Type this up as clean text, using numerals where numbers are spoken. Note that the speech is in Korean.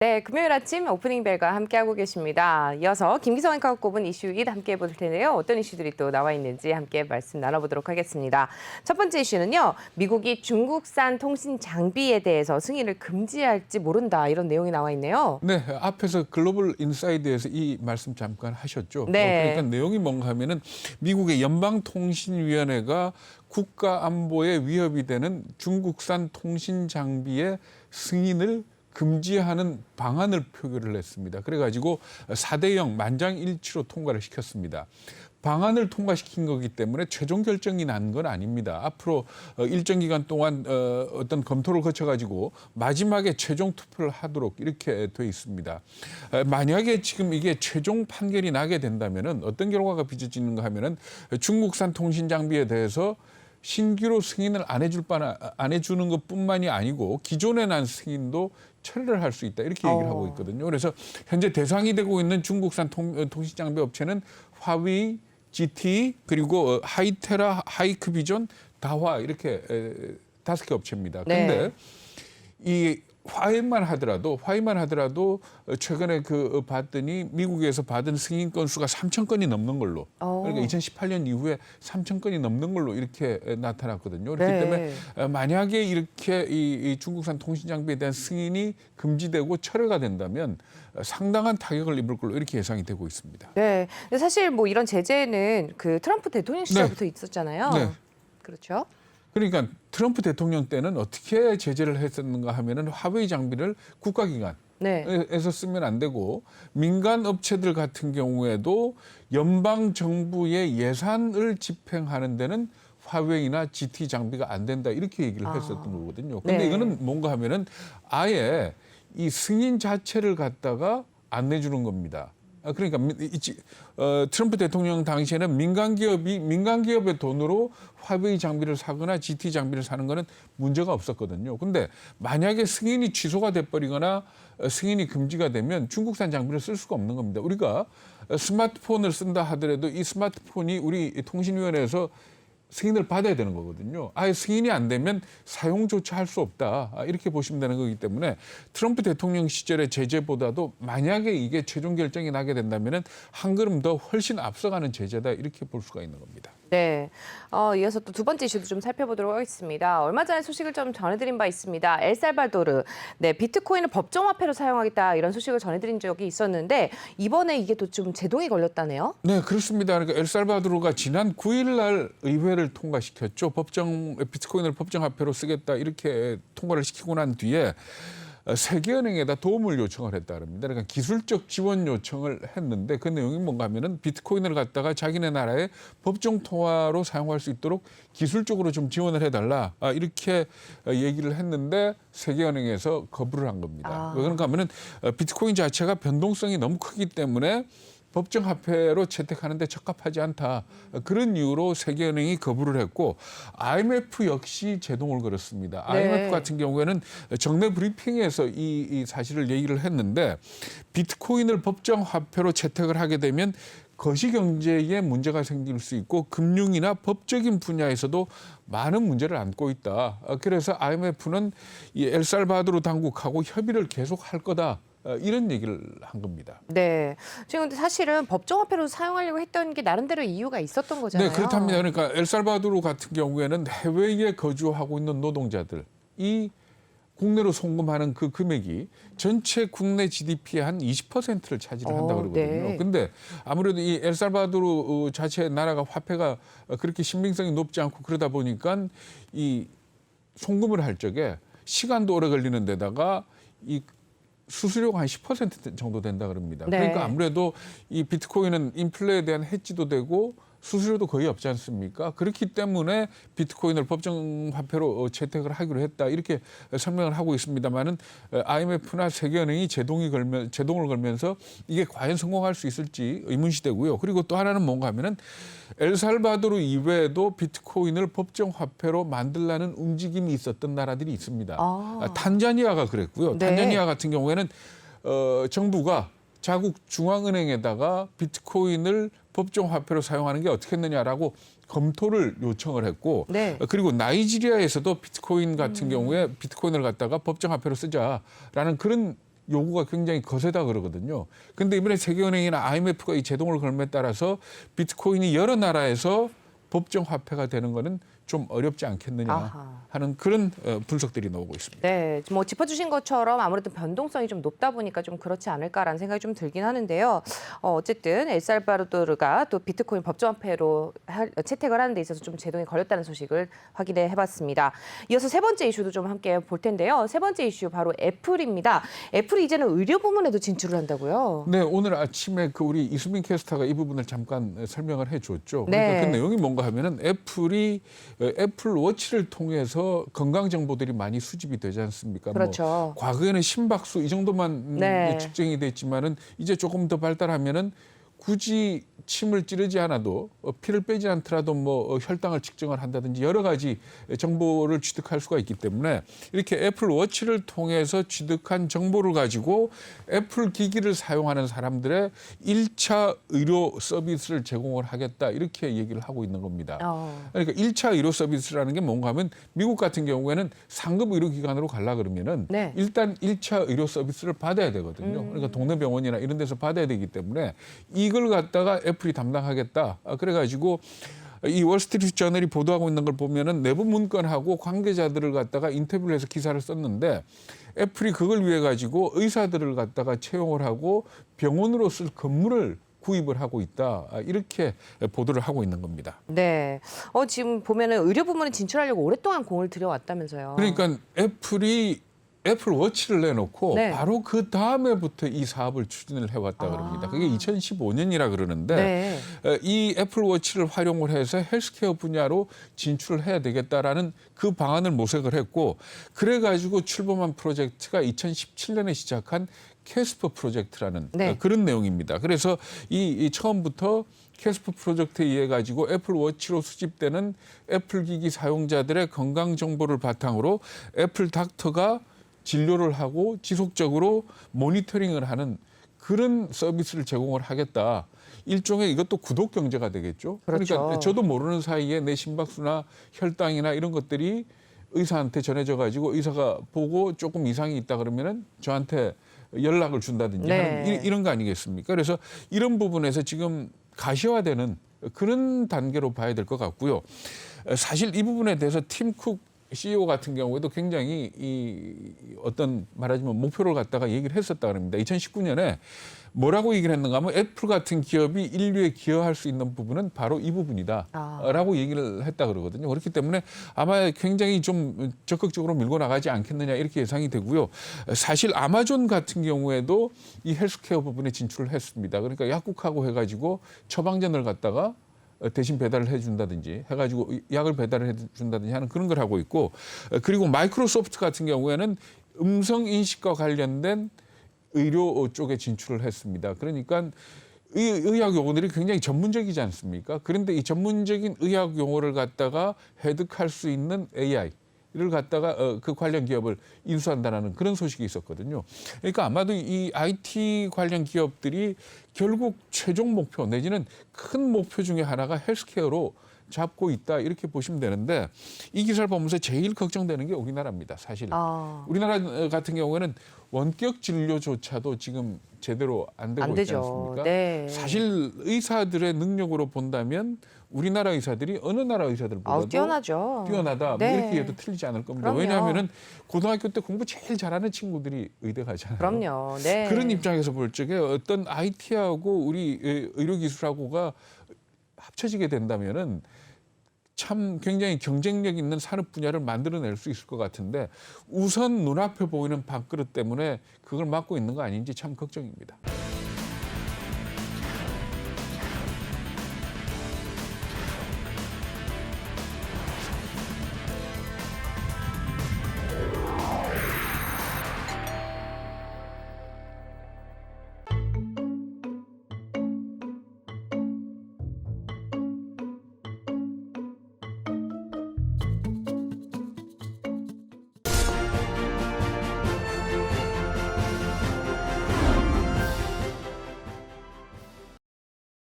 네, 금요일 아침 오프닝 벨과 함께하고 계십니다. 이어서 김기성 앵커가 꼽은 이슈 1 함께 해볼 텐데요. 어떤 이슈들이 또 나와 있는지 함께 말씀 나눠보도록 하겠습니다. 첫 번째 이슈는요. 미국이 중국산 통신 장비에 대해서 승인을 금지할지 모른다. 이런 내용이 나와 있네요. 네, 앞에서 글로벌 인사이드에서 이 말씀 잠깐 하셨죠. 네. 그러니까 내용이 뭔가 하면은 미국의 연방통신위원회가 국가 안보에 위협이 되는 중국산 통신 장비의 승인을 금지하는 방안을 표결을 했습니다. 그래가지고 4대0 만장일치로 통과를 시켰습니다. 방안을 통과시킨 거기 때문에 최종 결정이 난 건 아닙니다. 앞으로 일정 기간 동안 어떤 검토를 거쳐가지고 마지막에 최종 투표를 하도록 이렇게 돼 있습니다. 만약에 지금 이게 최종 판결이 나게 된다면은 어떤 결과가 빚어지는가 하면은 중국산 통신 장비에 대해서 신규로 승인을 안 해주는 것뿐만이 아니고 기존에 난 승인도 철회를 할 수 있다 이렇게 얘기를 하고 있거든요. 그래서 현재 대상이 되고 있는 중국산 통신 장비 업체는 화웨이, GT 그리고 하이테라, 하이크비전, 다화 이렇게 5개 업체입니다. 그런데 이 화웨이만 하더라도 최근에 봤더니 미국에서 받은 승인 건수가 3,000건이 넘는 걸로 그러니까 2018년 이후에 3,000건이 넘는 걸로 이렇게 나타났거든요. 그렇기 때문에 만약에 이렇게 이 중국산 통신 장비에 대한 승인이 금지되고 철회가 된다면 상당한 타격을 입을 걸로 이렇게 예상이 되고 있습니다. 네. 근데 사실 뭐 이런 제재는 그 트럼프 대통령 시절부터 있었잖아요. 네. 그렇죠. 그러니까 트럼프 대통령 때는 어떻게 제재를 했었는가 하면은 화웨이 장비를 국가기관에서 쓰면 안 되고 민간 업체들 같은 경우에도 연방 정부의 예산을 집행하는 데는 화웨이나 GT 장비가 안 된다 이렇게 얘기를 했었던 거거든요. 근데 이거는 뭔가 하면은 아예 이 승인 자체를 갖다가 안 내주는 겁니다. 그러니까 트럼프 대통령 당시에는 민간 기업의 돈으로 화웨이 장비를 사거나 GT 장비를 사는 거는 문제가 없었거든요. 근데 만약에 승인이 취소가 돼버리거나 승인이 금지가 되면 중국산 장비를 쓸 수가 없는 겁니다. 우리가 스마트폰을 쓴다 하더라도 이 스마트폰이 우리 통신위원회에서 승인을 받아야 되는 거거든요. 아예 승인이 안 되면 사용조차 할 수 없다. 이렇게 보시면 되는 거기 때문에 트럼프 대통령 시절의 제재보다도 만약에 이게 최종 결정이 나게 된다면 한 걸음 더 훨씬 앞서가는 제재다. 이렇게 볼 수가 있는 겁니다. 네. 이어서 또 두 번째 이슈도 좀 살펴보도록 하겠습니다. 얼마 전에 소식을 좀 전해드린 바 있습니다. 엘살바도르, 비트코인을 법정화폐로 사용하겠다 이런 소식을 전해드린 적이 있었는데 이번에 이게 또 좀 제동이 걸렸다네요. 네, 그렇습니다. 그러니까 엘살바도르가 지난 9일 날 의회를 통과시켰죠. 비트코인을 법정화폐로 쓰겠다 이렇게 통과를 시키고 난 뒤에 세계은행에다 도움을 요청을 했다 그럽니다. 그러니까 기술적 지원 요청을 했는데 그 내용이 뭔가 하면은 비트코인을 갖다가 자기네 나라의 법정 통화로 사용할 수 있도록 기술적으로 좀 지원을 해달라 이렇게 얘기를 했는데 세계은행에서 거부를 한 겁니다. 왜 그런가 하면은 비트코인 자체가 변동성이 너무 크기 때문에 법정화폐로 채택하는 데 적합하지 않다. 그런 이유로 세계은행이 거부를 했고 IMF 역시 제동을 걸었습니다. IMF 같은 경우에는 정례 브리핑에서 이 사실을 얘기를 했는데 비트코인을 법정화폐로 채택을 하게 되면 거시경제에 문제가 생길 수 있고 금융이나 법적인 분야에서도 많은 문제를 안고 있다. 그래서 IMF는 이 엘살바도르 당국하고 협의를 계속할 거다. 이런 얘기를 한 겁니다. 네. 지금 근데 사실은 법정화폐로 사용하려고 했던 게 나름대로 이유가 있었던 거잖아요. 네, 그렇답니다. 그러니까 엘살바도르 같은 경우에는 해외에 거주하고 있는 노동자들이 국내로 송금하는 그 금액이 전체 국내 GDP의 한 20%를 차지를 한다 그러거든요. 근데 아무래도 이 엘살바도르 자체 나라가 화폐가 그렇게 신빙성이 높지 않고 그러다 보니까 이 송금을 할 적에 시간도 오래 걸리는 데다가 이 수수료가 한 10% 정도 된다 그럽니다. 그러니까 아무래도 이 비트코인은 인플레에 대한 해지도 되고 수수료도 거의 없지 않습니까? 그렇기 때문에 비트코인을 법정화폐로 채택을 하기로 했다. 이렇게 설명을 하고 있습니다만은 IMF나 세계은행이 제동을 걸면서 이게 과연 성공할 수 있을지 의문시되고요. 그리고 또 하나는 뭔가 하면은 엘살바도르 이외에도 비트코인을 법정화폐로 만들라는 움직임이 있었던 나라들이 있습니다. 탄자니아가 그랬고요. 탄자니아 같은 경우에는 정부가 자국 중앙은행에다가 비트코인을 법정화폐로 사용하는 게 어떻겠느냐라고 검토를 요청을 했고 그리고 나이지리아에서도 비트코인 같은 경우에 비트코인을 갖다가 법정화폐로 쓰자라는 그런 요구가 굉장히 거세다 그러거든요. 근데 이번에 세계은행이나 IMF가 이 제동을 걸음에 따라서 비트코인이 여러 나라에서 법정 화폐가 되는 거는 좀 어렵지 않겠느냐 아하. 하는 그런 분석들이 나오고 있습니다. 네, 뭐 짚어주신 것처럼 아무래도 변동성이 좀 높다 보니까 좀 그렇지 않을까라는 생각이 좀 들긴 하는데요. 어쨌든 엘살바도르가 또 비트코인 법정화폐로 채택을 하는 데 있어서 좀 제동이 걸렸다는 소식을 확인해 해봤습니다. 이어서 세 번째 이슈도 좀 함께 볼 텐데요. 세 번째 이슈 바로 애플입니다. 애플이 이제는 의료 부문에도 진출을 한다고요. 네, 오늘 아침에 그 우리 이수민 캐스터가 이 부분을 잠깐 설명을 해줬죠. 그러니까 네. 그 내용이 뭔가 하면은 애플이 애플워치를 통해서 건강 정보들이 많이 수집이 되지 않습니까? 그렇죠. 뭐 과거에는 심박수 이 정도만 네. 측정이 됐지만은 이제 조금 더 발달하면은 굳이 침을 찌르지 않아도 피를 빼지 않더라도 뭐 혈당을 측정을 한다든지 여러 가지 정보를 취득할 수가 있기 때문에 이렇게 애플워치를 통해서 취득한 정보를 가지고 애플 기기를 사용하는 사람들의 1차 의료 서비스를 제공을 하겠다 이렇게 얘기를 하고 있는 겁니다. 그러니까 1차 의료 서비스라는 게 뭔가 하면 미국 같은 경우에는 상급 의료기관으로 가려 그러면은 네. 일단 1차 의료 서비스를 받아야 되거든요. 그러니까 동네 병원이나 이런 데서 받아야 되기 때문에 이걸 갖다가 애플이 담당하겠다. 그래가지고 이 월스트리트 저널이 보도하고 있는 걸 보면은 내부 문건하고 관계자들을 갖다가 인터뷰를 해서 기사를 썼는데 애플이 그걸 위해 가지고 의사들을 갖다가 채용을 하고 병원으로 쓸 건물을 구입을 하고 있다. 이렇게 보도를 하고 있는 겁니다. 네. 지금 보면은 의료 부문에 진출하려고 오랫동안 공을 들여왔다면서요. 그러니까 애플워치를 내놓고 네. 바로 그 다음에부터 이 사업을 추진을 해왔다 그럽니다. 그게 2015년이라 그러는데 네. 이 애플워치를 활용을 해서 헬스케어 분야로 진출을 해야 되겠다라는 그 방안을 모색을 했고 그래가지고 출범한 프로젝트가 2017년에 시작한 캐스퍼 프로젝트라는 네. 그런 내용입니다. 그래서 이 처음부터 캐스퍼 프로젝트에 의해 가지고 애플워치로 수집되는 애플 기기 사용자들의 건강 정보를 바탕으로 애플 닥터가 진료를 하고 지속적으로 모니터링을 하는 그런 서비스를 제공을 하겠다. 일종의 이것도 구독 경제가 되겠죠. 그렇죠. 그러니까 저도 모르는 사이에 내 심박수나 혈당이나 이런 것들이 의사한테 전해져 가지고 의사가 보고 조금 이상이 있다 그러면은 저한테 연락을 준다든지 네. 하는 이런 거 아니겠습니까? 그래서 이런 부분에서 지금 가시화되는 그런 단계로 봐야 될 것 같고요. 사실 이 부분에 대해서 팀 쿡 CEO 같은 경우에도 굉장히 이 어떤 말하자면 목표를 갖다가 얘기를 했었다 그럽니다. 2019년에 뭐라고 얘기를 했는가 하면 애플 같은 기업이 인류에 기여할 수 있는 부분은 바로 이 부분이다라고 얘기를 했다 그러거든요. 그렇기 때문에 아마 굉장히 좀 적극적으로 밀고 나가지 않겠느냐 이렇게 예상이 되고요. 사실 아마존 같은 경우에도 이 헬스케어 부분에 진출을 했습니다. 그러니까 약국하고 해가지고 처방전을 갖다가 대신 배달을 해준다든지 해가지고 약을 배달을 해준다든지 하는 그런 걸 하고 있고 그리고 마이크로소프트 같은 경우에는 음성 인식과 관련된 의료 쪽에 진출을 했습니다. 그러니까 이 의학 용어들이 굉장히 전문적이지 않습니까? 그런데 이 전문적인 의학 용어를 갖다가 해득할 수 있는 AI를 갖다가 그 관련 기업을 인수한다는 그런 소식이 있었거든요. 그러니까 아마도 이 IT 관련 기업들이 결국 최종 목표 내지는 큰 목표 중에 하나가 헬스케어로 잡고 있다 이렇게 보시면 되는데 이 기사를 보면서 제일 걱정되는 게 우리나라입니다. 사실 우리나라 같은 경우에는 원격 진료조차도 지금 제대로 안 되고 있지 않습니까? 네. 사실 의사들의 능력으로 본다면 우리나라 의사들이 어느 나라 의사들보다도 뛰어나죠. 뛰어나다 네. 뭐 이렇게 해도 틀리지 않을 겁니다. 그럼요. 왜냐하면은 고등학교 때 공부 제일 잘하는 친구들이 의대 가잖아요. 그럼요. 네. 그런 입장에서 볼 적에 어떤 IT하고 우리 의료기술하고가 합쳐지게 된다면은 참 굉장히 경쟁력 있는 산업 분야를 만들어낼 수 있을 것 같은데 우선 눈앞에 보이는 밥그릇 때문에 그걸 막고 있는 거 아닌지 참 걱정입니다.